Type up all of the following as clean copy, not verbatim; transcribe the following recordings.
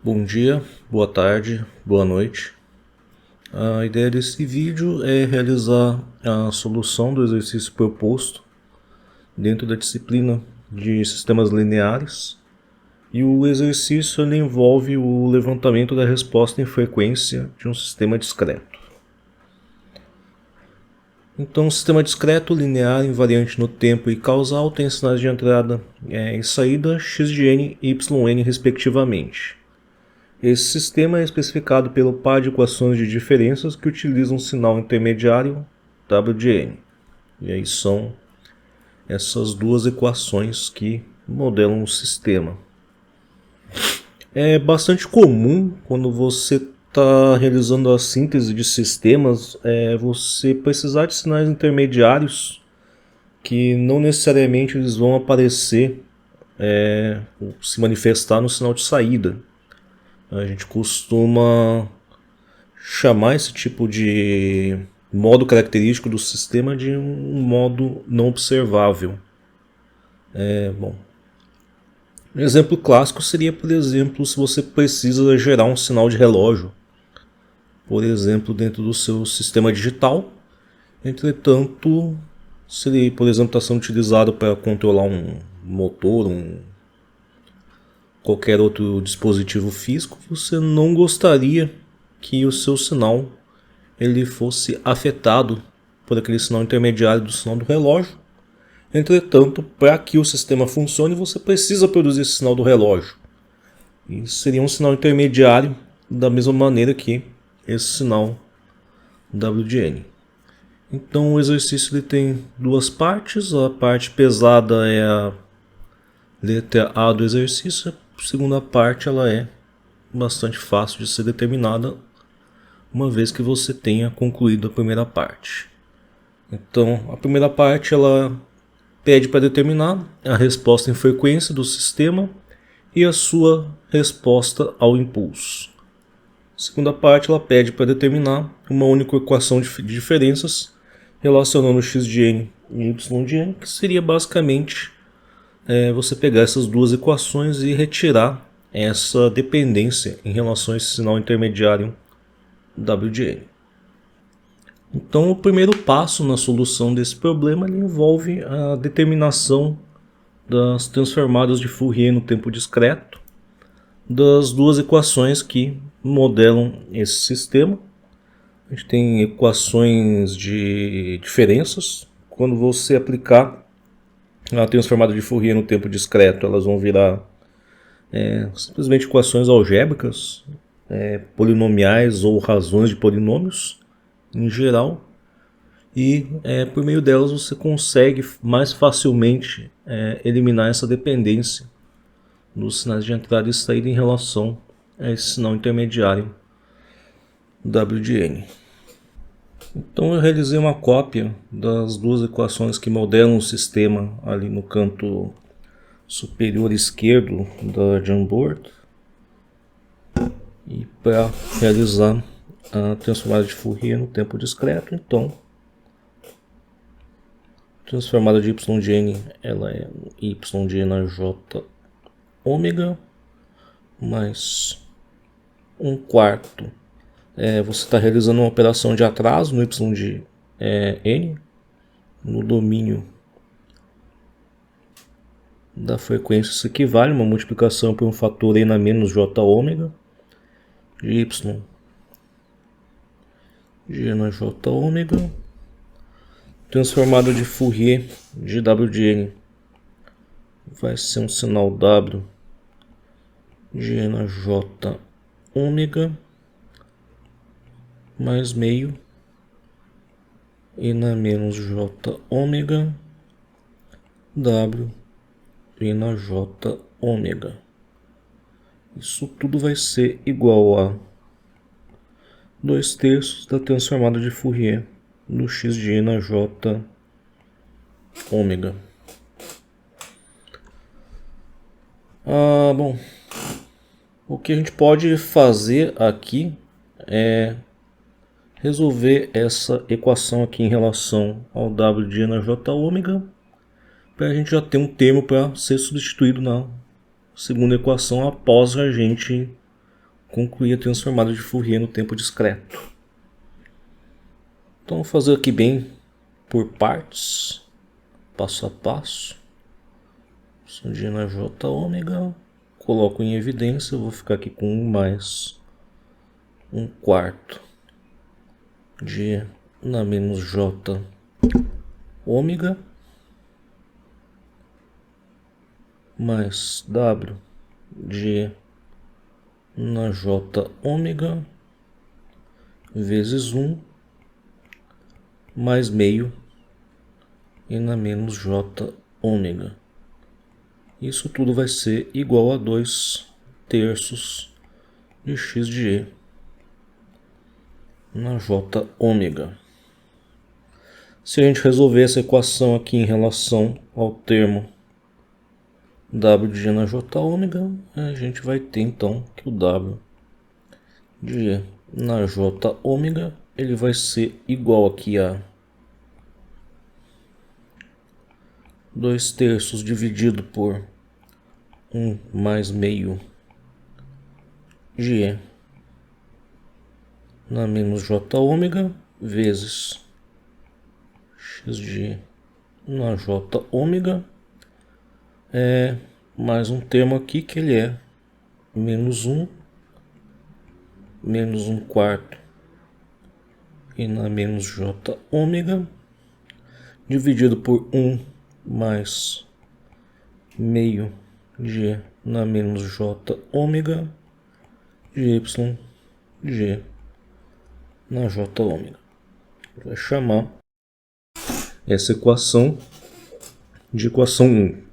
Bom dia, boa tarde, boa noite. A ideia desse vídeo é realizar a solução do exercício proposto dentro da disciplina de sistemas lineares, e o exercício ele envolve o levantamento da resposta em frequência de um sistema discreto. Então, o sistema discreto, linear, invariante no tempo e causal tem sinais de entrada e saída x de n e yn respectivamente. Esse sistema é especificado pelo par de equações de diferenças que utilizam um sinal intermediário W de n. E aí são essas duas equações que modelam o sistema. É bastante comum quando você está realizando a síntese de sistemas, você precisar de sinais intermediários que não necessariamente eles vão aparecer, se manifestar no sinal de saída. A gente costuma chamar esse tipo de modo característico do sistema de um modo não observável. Um exemplo clássico seria, por exemplo, se você precisa gerar um sinal de relógio, por exemplo, dentro do seu sistema digital. Entretanto, se ele, por exemplo, está sendo utilizado para controlar um motor, qualquer outro dispositivo físico, você não gostaria que o seu sinal ele fosse afetado por aquele sinal intermediário do sinal do relógio. Entretanto, para que o sistema funcione, você precisa produzir esse sinal do relógio. E seria um sinal intermediário da mesma maneira que esse sinal W de n. Então o exercício ele tem duas partes. A parte pesada é a letra A do exercício. A segunda parte ela é bastante fácil de ser determinada, uma vez que você tenha concluído a primeira parte. Então a primeira parte ela pede para determinar a resposta em frequência do sistema e a sua resposta ao impulso. A segunda parte ela pede para determinar uma única equação de diferenças relacionando x de n e y de n, que seria basicamente você pegar essas duas equações e retirar essa dependência em relação a esse sinal intermediário W de n. Então o primeiro passo na solução desse problema ele envolve a determinação das transformadas de Fourier no tempo discreto das duas equações que modelam esse sistema. A gente tem equações de diferenças. Quando você aplicar a transformada de Fourier no tempo discreto, elas vão virar simplesmente equações algébricas, polinomiais ou razões de polinômios em geral, e por meio delas você consegue mais facilmente eliminar essa dependência dos sinais de entrada e saída em relação a esse sinal intermediário W de n. Então eu realizei uma cópia das duas equações que modelam o sistema ali no canto superior esquerdo da Jamboard, e para realizar a transformada de Fourier no tempo discreto, então a transformada de y de n ela é y de n na j ômega mais 1/4. Você está realizando uma operação de atraso no y de n no domínio da frequência. Isso equivale a uma multiplicação por um fator n a menos j ômega de y de n na j ômega. Transformada de Fourier de W de n vai ser um sinal W de n na j ômega mais meio e na menos j ômega W e na j ômega. Isso tudo vai ser igual a 2/3 da transformada de Fourier no x de n na j ômega. Bom, o que a gente pode fazer aqui é resolver essa equação aqui em relação ao W de n na j ômega, para a gente já ter um termo para ser substituído na segunda equação após a gente concluir a transformada de Fourier no tempo discreto. Então, vou fazer aqui bem por partes, passo a passo. Sondinha na J ômega, coloco em evidência, eu vou ficar aqui com 1 mais 1/4 de na menos J ômega mais W de na J ômega vezes 1 mais meio e na menos J ômega. Isso tudo vai ser igual a 2/3 de x de E na J ômega. Se a gente resolver essa equação aqui em relação ao termo W de G na J ômega, a gente vai ter então que o W de G na J ômega ele vai ser igual aqui a 2/3 dividido por 1 mais meio G na menos J ômega vezes x de na J ômega, mais um termo aqui que ele é menos 1 menos 1/4 e na menos J ômega dividido por 1 mais meio G na menos J ômega de Y G na J ômega. Vai chamar essa equação de equação 1.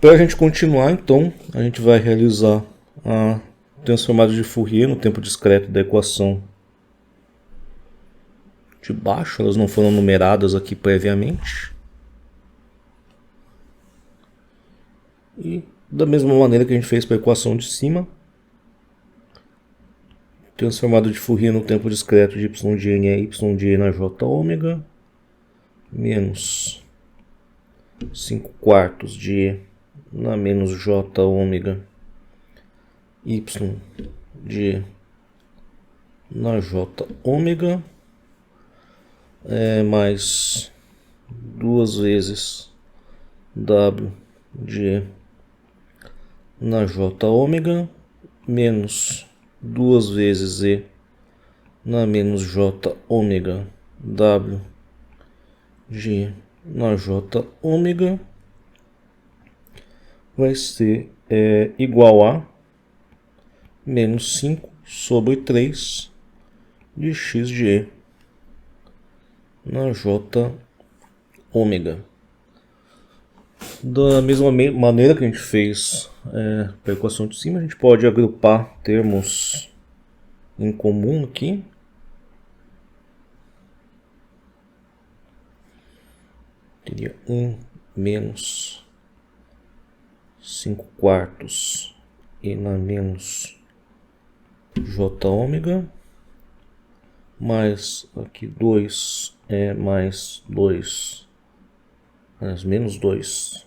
Para a gente continuar, então, a gente vai realizar a transformada de Fourier no tempo discreto da equação de baixo. Elas não foram numeradas aqui previamente. E da mesma maneira que a gente fez para a equação de cima, transformada de Fourier no tempo discreto de y de n é y de e na j ômega menos 5/4 de e na menos j ômega y de e na j ômega mais 2 vezes w de e na j ômega menos 2 vezes e na menos j ômega w de e na j ômega vai ser igual a menos 5 sobre 3 de x de e na j ômega. Da mesma maneira que a gente fez para a equação de cima, a gente pode agrupar termos em comum aqui. Teria 1 menos 5/4 e na menos j ômega, mais aqui 2 mais 2 mais menos 2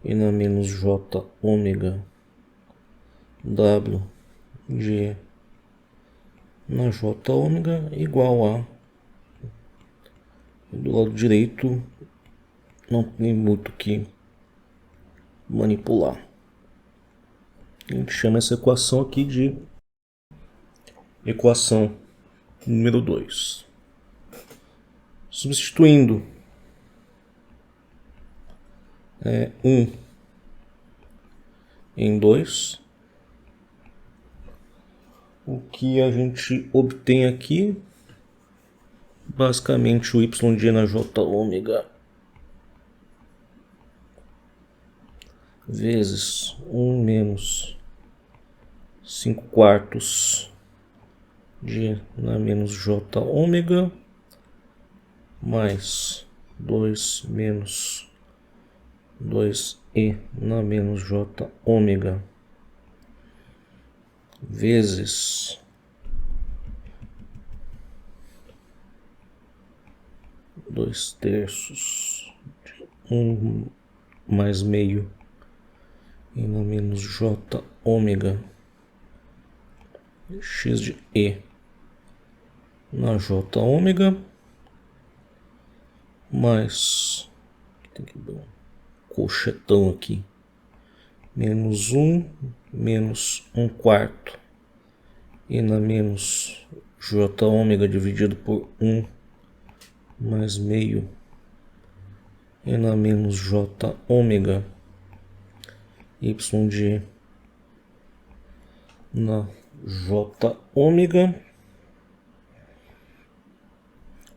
e na menos j ômega w de na j ômega igual a, do lado direito não tem muito que manipular. A gente chama essa equação aqui de equação número 2. Substituindo 1 em 2, o que a gente obtém aqui, basicamente o y de na j ômega vezes 1 menos 5/4 de na menos j ômega mais 2 menos 2e na menos j ômega vezes 2/3 de 1 mais meio e na menos j ômega x de e na j ômega mais, tem que dar um colchetão aqui, menos 1 menos 1/4 e na menos j ômega dividido por 1 mais meio e na menos j ômega y de na j ômega.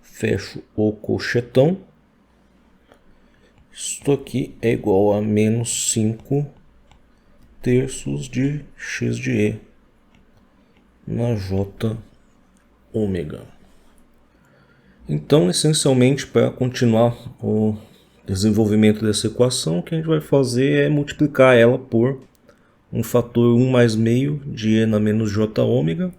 Fecho o colchetão. Isto aqui é igual a menos 5/3 de x de e na j ômega. Então, essencialmente, para continuar o desenvolvimento dessa equação, o que a gente vai fazer é multiplicar ela por um fator 1 mais meio de e na menos j ômega.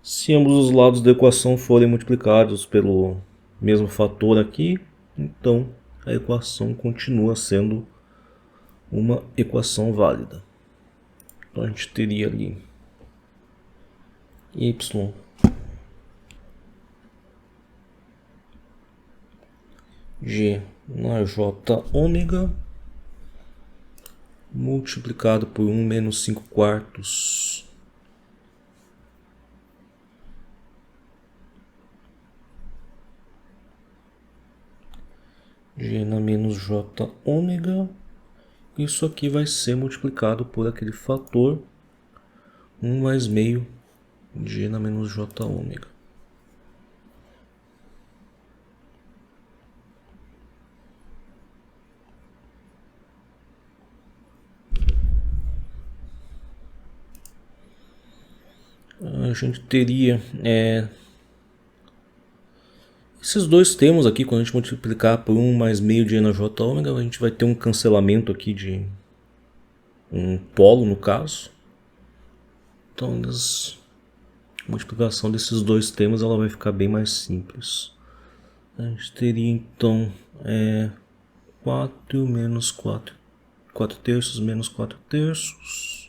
Se ambos os lados da equação forem multiplicados pelo mesmo fator aqui, então a equação continua sendo uma equação válida. Então a gente teria ali y g na j ômega multiplicado por 1 menos 5/4 g na menos j ômega. Isso aqui vai ser multiplicado por aquele fator 1 mais meio de g na menos j ômega. A gente teria esses dois termos aqui, quando a gente multiplicar por 1 mais meio de e na j ômega, a gente vai ter um cancelamento aqui de um polo, no caso. Então, a multiplicação desses dois termos ela vai ficar bem mais simples. A gente teria então 4 menos 4/3 menos 4/3.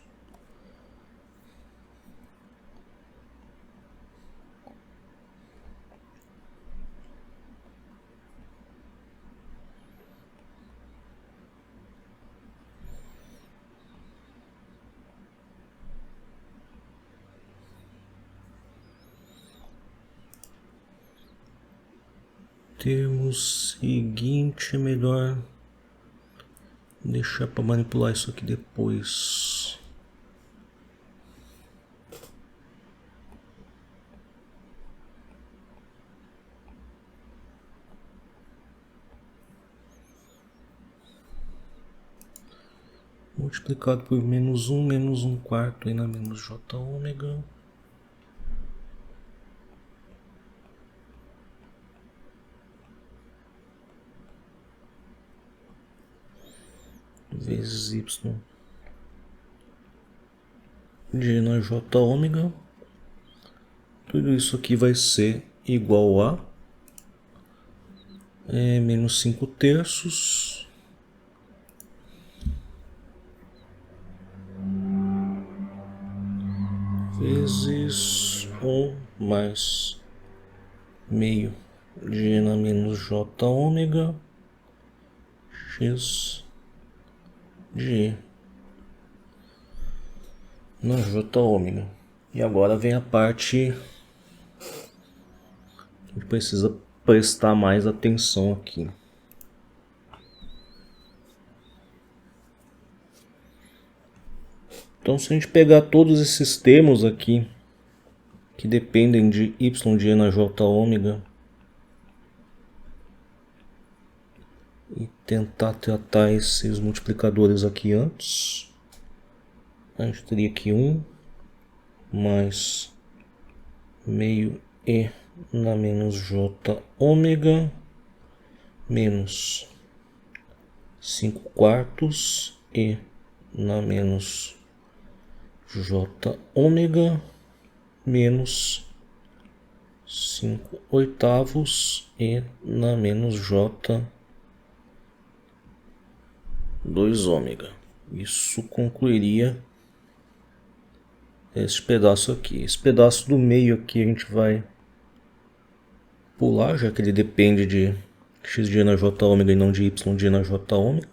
Termo seguinte, é melhor deixar para manipular isso aqui depois. Multiplicado por menos 1 menos 1/4 e na menos j ômega. Vezes y de na j ômega. Tudo isso aqui vai ser igual a menos 5/3 vezes 1 mais meio de na menos j ômega x de na j ômega. E agora vem a parte que a gente precisa prestar mais atenção aqui. Então, se a gente pegar todos esses termos aqui que dependem de y de e na j ômega e tentar tratar esses multiplicadores aqui antes, a gente teria aqui 1 mais meio e na menos j ômega menos 5/4 e na menos j ômega menos 5/8 e na menos J 2 ômega. Isso concluiria esse pedaço aqui. Esse pedaço do meio aqui a gente vai pular, já que ele depende de x de na j ômega e não de y de na j ômega.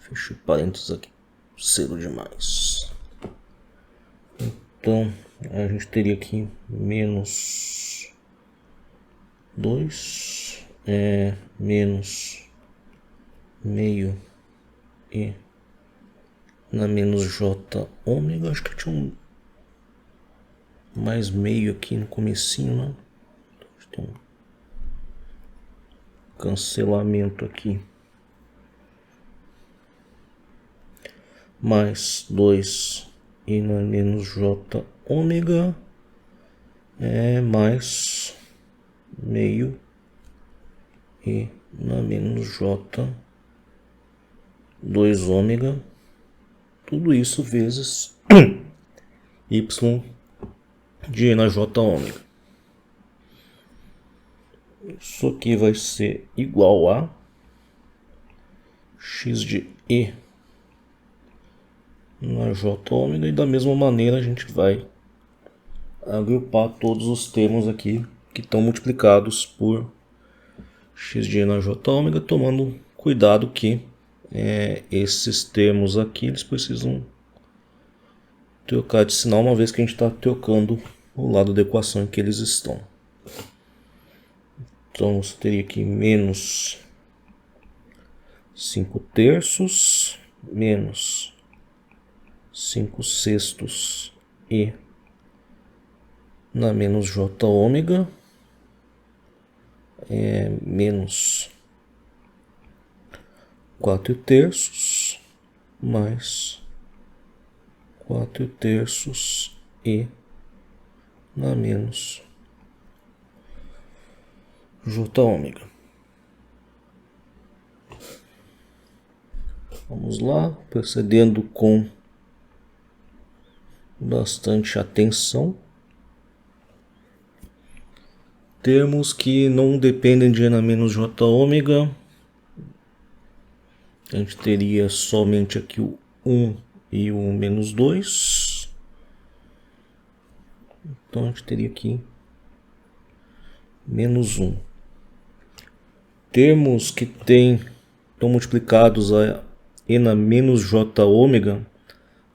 Fecha o parênteses aqui, cedo demais. Então a gente teria aqui menos 2 menos meio e na menos j ômega. Acho que tinha um mais meio aqui no comecinho, né? Tem um cancelamento aqui. Mais 2 e na menos j ômega é mais meio e na menos j 2 ômega. Tudo isso vezes y de na j ômega. Isso aqui vai ser igual a x de e na j ômega, e da mesma maneira a gente vai agrupar todos os termos aqui que estão multiplicados por x de e na j ômega, tomando cuidado que esses termos aqui eles precisam trocar de sinal, uma vez que a gente está trocando o lado da equação em que eles estão. Então você teria aqui menos 5/3 menos 5/6 e na menos j ômega é menos 4/3 mais 4/3 e na menos j ômega. Vamos lá, procedendo com bastante atenção. Termos que não dependem de e na menos j ômega. A gente teria somente aqui o 1 e o menos 2. Então a gente teria aqui menos 1. Termos que estão multiplicados a e na menos j ômega,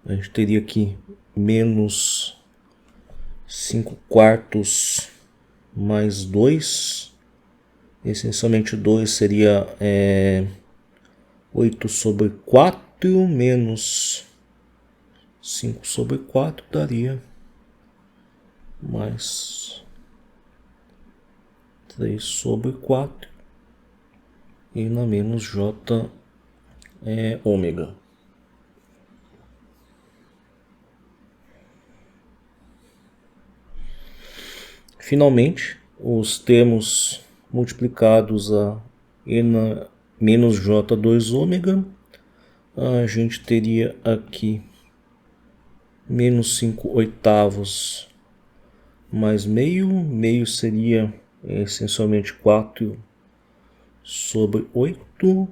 a gente teria aqui menos 5/4 mais 2. Essencialmente 2 seria 8/4 menos 5/4 daria mais 3/4 e na menos j ômega. Finalmente, os termos multiplicados a e na menos j 2 ômega, a gente teria aqui menos 5/8 mais meio. Meio seria essencialmente 4/8.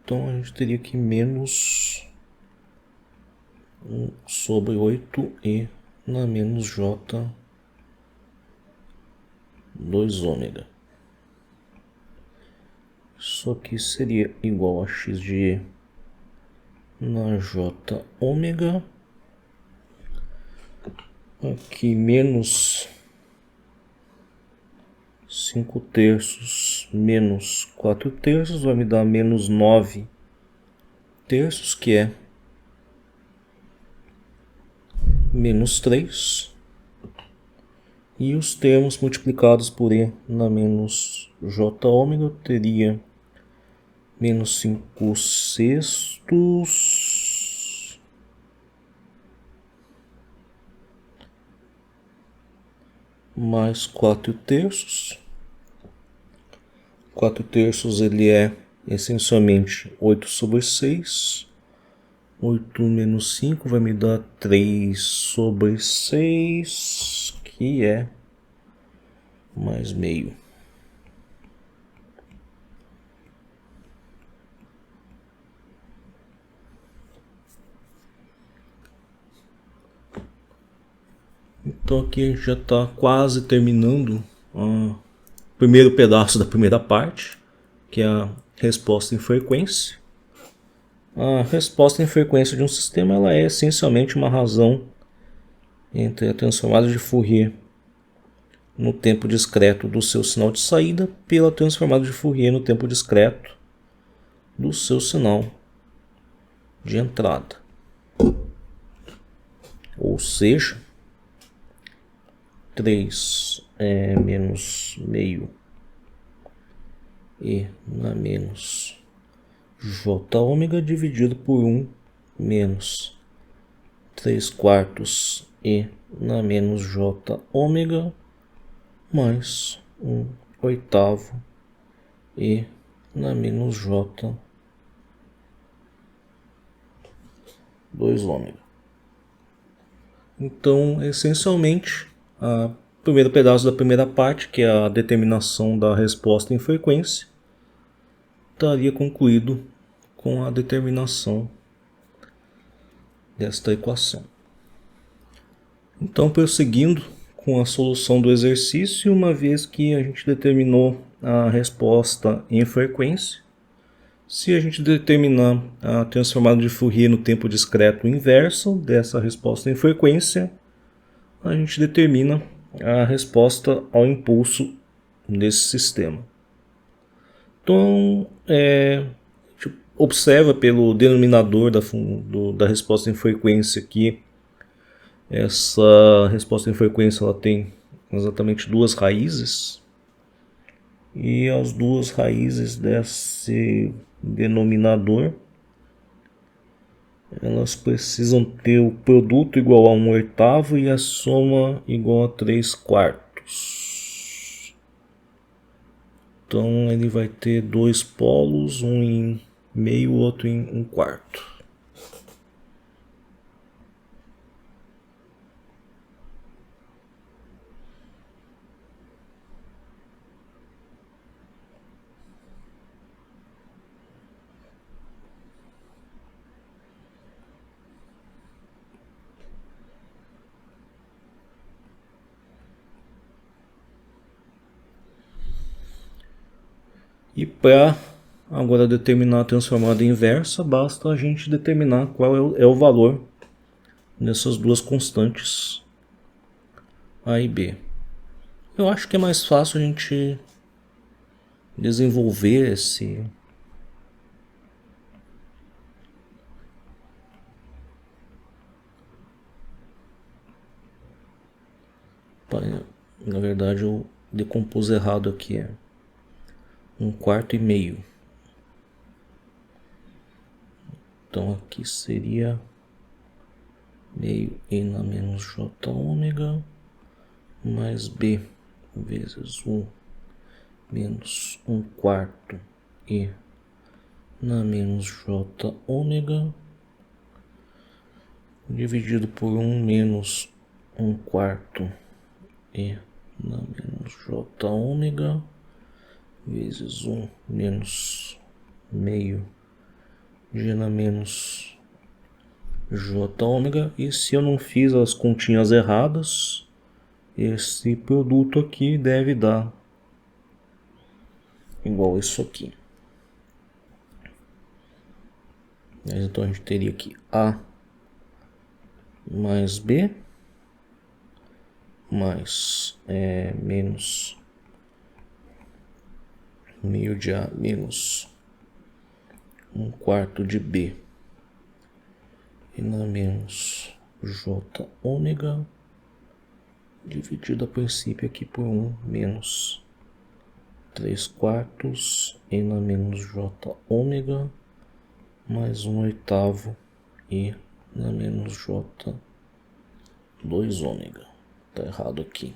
Então a gente teria aqui menos 1/8 e na menos j 2 ômega. Isso aqui seria igual a x de e na j ômega. Aqui menos 5/3 menos 4/3 vai me dar menos 9/3, que é menos 3. E os termos multiplicados por e na menos j ômega eu teria menos 5/6 mais 4/3. 4/3 ele é essencialmente 8/6. 8 menos 5 vai me dar 3/6, que é mais meio. Então aqui a gente já está quase terminando o primeiro pedaço da primeira parte, que é a resposta em frequência. A resposta em frequência de um sistema ela é essencialmente uma razão entre a transformada de Fourier no tempo discreto do seu sinal de saída pela transformada de Fourier no tempo discreto do seu sinal de entrada. Ou seja, 3 menos meio e na menos j ômega dividido por 1 menos 3 quartos e na menos j ômega mais 1 oitavo e na menos j 2 ômega. Então, essencialmente, o primeiro pedaço da primeira parte, que é a determinação da resposta em frequência, estaria concluído com a determinação desta equação. Então, prosseguindo com a solução do exercício, uma vez que a gente determinou a resposta em frequência, se a gente determinar a transformada de Fourier no tempo discreto inverso dessa resposta em frequência, a gente determina a resposta ao impulso desse sistema. Então, a gente observa pelo denominador da resposta em frequência que essa resposta em frequência ela tem exatamente duas raízes, e as duas raízes desse denominador elas precisam ter o produto igual a 1 oitavo e a soma igual a 3 quartos. Então ele vai ter dois polos, um em meio, outro em 1 quarto. E para agora determinar a transformada inversa, basta a gente determinar qual é o valor dessas duas constantes A e B. Eu acho que é mais fácil a gente desenvolver esse na verdade eu decompus errado aqui, 1 quarto e meio. Então aqui seria meio e na menos j ômega mais b vezes 1 menos 1 quarto e na menos j ômega dividido por 1 menos 1 quarto e na menos j ômega vezes 1 menos meio g na menos j ômega. E se eu não fiz as continhas erradas, esse produto aqui deve dar igual isso aqui. Então a gente teria aqui A mais B mais menos meio de A menos 1 quarto de B e na menos j ômega dividido a princípio aqui por 1 menos 3 quartos e na menos j ômega mais 1 oitavo e na menos j 2 ômega. Tá errado aqui.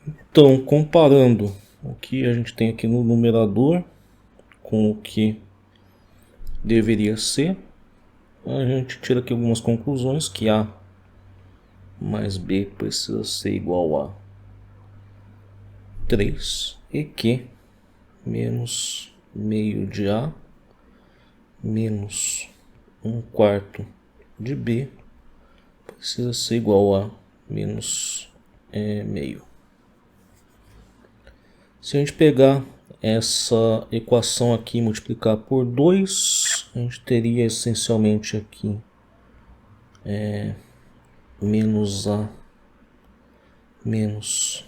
Então, comparando o que a gente tem aqui no numerador com o que deveria ser. A gente tira aqui algumas conclusões, que A mais B precisa ser igual a 3 e que menos meio de A menos 1/4 de B precisa ser igual a menos meio. Se a gente pegar essa equação aqui e multiplicar por 2, a gente teria essencialmente aqui menos A menos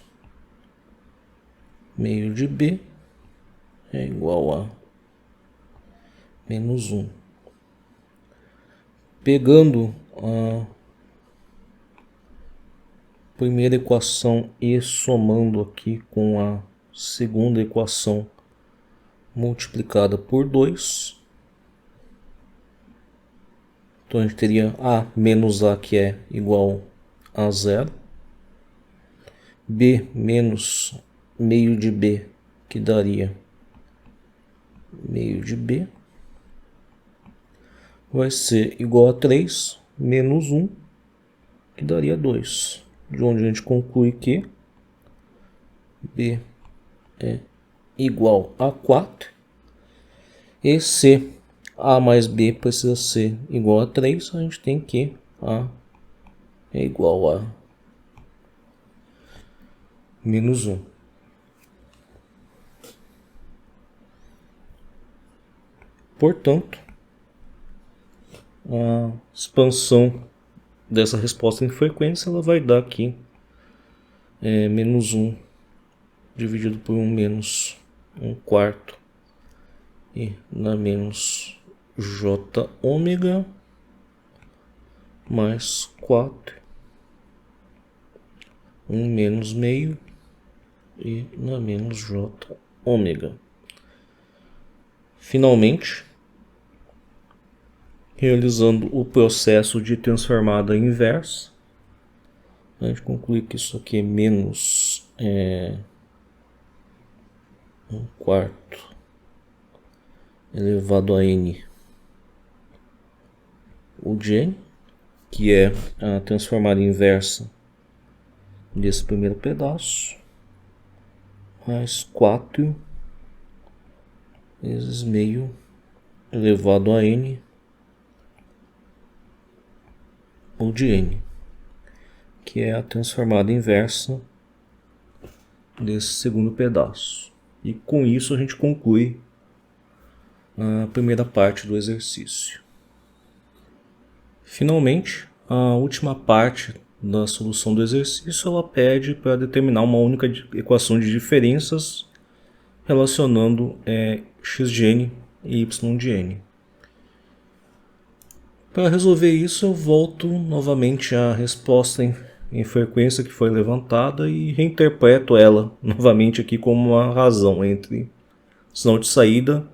meio de B é igual a menos 1. Pegando a primeira equação e somando aqui com a segunda equação multiplicada por 2, então a gente teria A menos A, que é igual a 0, B menos meio de B, que daria meio de B, vai ser igual a 3 menos 1, que daria 2, de onde a gente conclui que B é igual a 4, e se A mais B precisa ser igual a 3, a gente tem que A é igual a menos 1. Portanto, a expansão dessa resposta em frequência ela vai dar aqui menos 1 dividido por 1 menos 1/4 e na menos J ômega mais 4, 1 menos meio e na menos J ômega. Finalmente, realizando o processo de transformada inversa, a gente conclui que isso aqui é menos 1/4 elevado a n o de n, que é a transformada inversa desse primeiro pedaço, mais 4 vezes meio elevado a n o de n, que é a transformada inversa desse segundo pedaço. E com isso a gente conclui a primeira parte do exercício. Finalmente, a última parte da solução do exercício ela pede para determinar uma única equação de diferenças relacionando x de n e y de n. Para resolver isso, eu volto novamente à resposta em frequência que foi levantada e reinterpreto ela novamente aqui como uma razão entre o sinal de saída,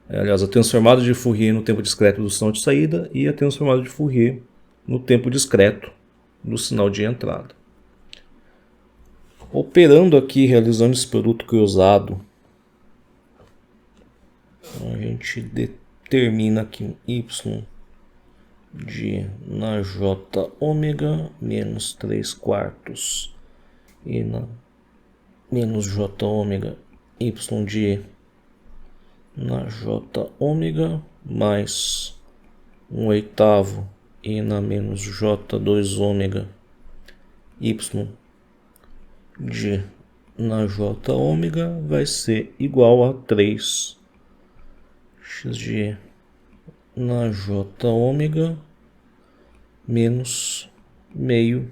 aliás, a transformada de Fourier no tempo discreto do sinal de saída e a transformada de Fourier no tempo discreto do sinal de entrada. Operando aqui, realizando esse produto cruzado, a gente determina aqui y de na J ômega menos 3/4 e na menos J ômega y de na J ômega mais 1/8 e na menos J2 ômega y de na J ômega vai ser igual a 3 x de na J ômega menos meio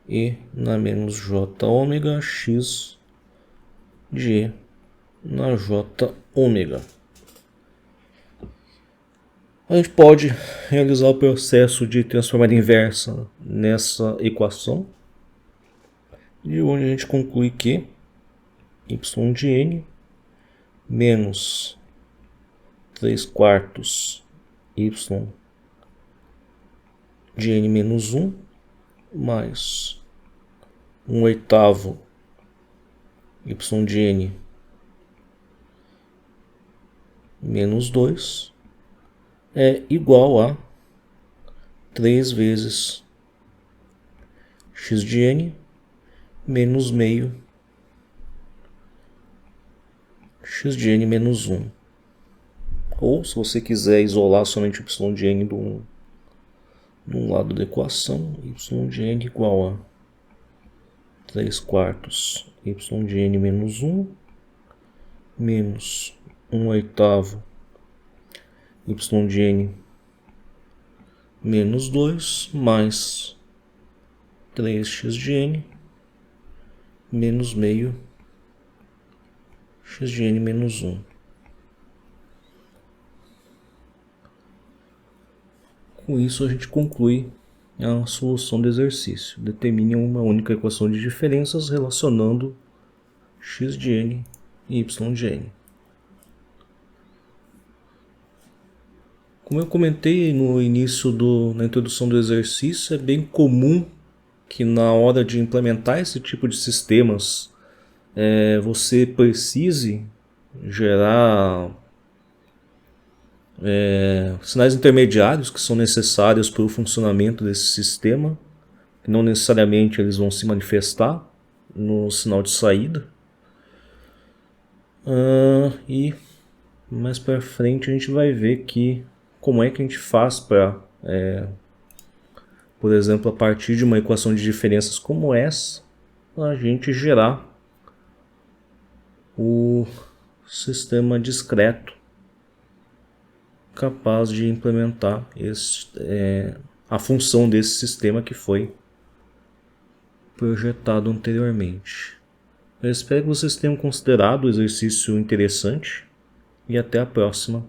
e na menos J ômega x de na J ômega. A gente pode realizar o processo de transformada inversa nessa equação, de onde a gente conclui que y de n menos 3/4 y de n menos 1 mais 1/8 y de n menos 2 é igual a 3 vezes x de n menos meio x de n menos 1. Ou, se você quiser isolar somente y de n de um lado da equação, y de n igual a 3 quartos y de n menos 1 menos 1 oitavo y de n menos 2 mais 3x de n menos meio x de n menos 1. Com isso a gente conclui a solução do exercício. Determine uma única equação de diferenças relacionando x de n e y de n. Como eu comentei no início na introdução do exercício, é bem comum que na hora de implementar esse tipo de sistemas você precise gerar sinais intermediários que são necessários para o funcionamento desse sistema, que não necessariamente eles vão se manifestar no sinal de saída. E mais para frente a gente vai ver como é que a gente faz para, por exemplo, a partir de uma equação de diferenças como essa, a gente gerar o sistema discreto capaz de implementar a função desse sistema que foi projetado anteriormente. Eu espero que vocês tenham considerado o exercício interessante e até a próxima.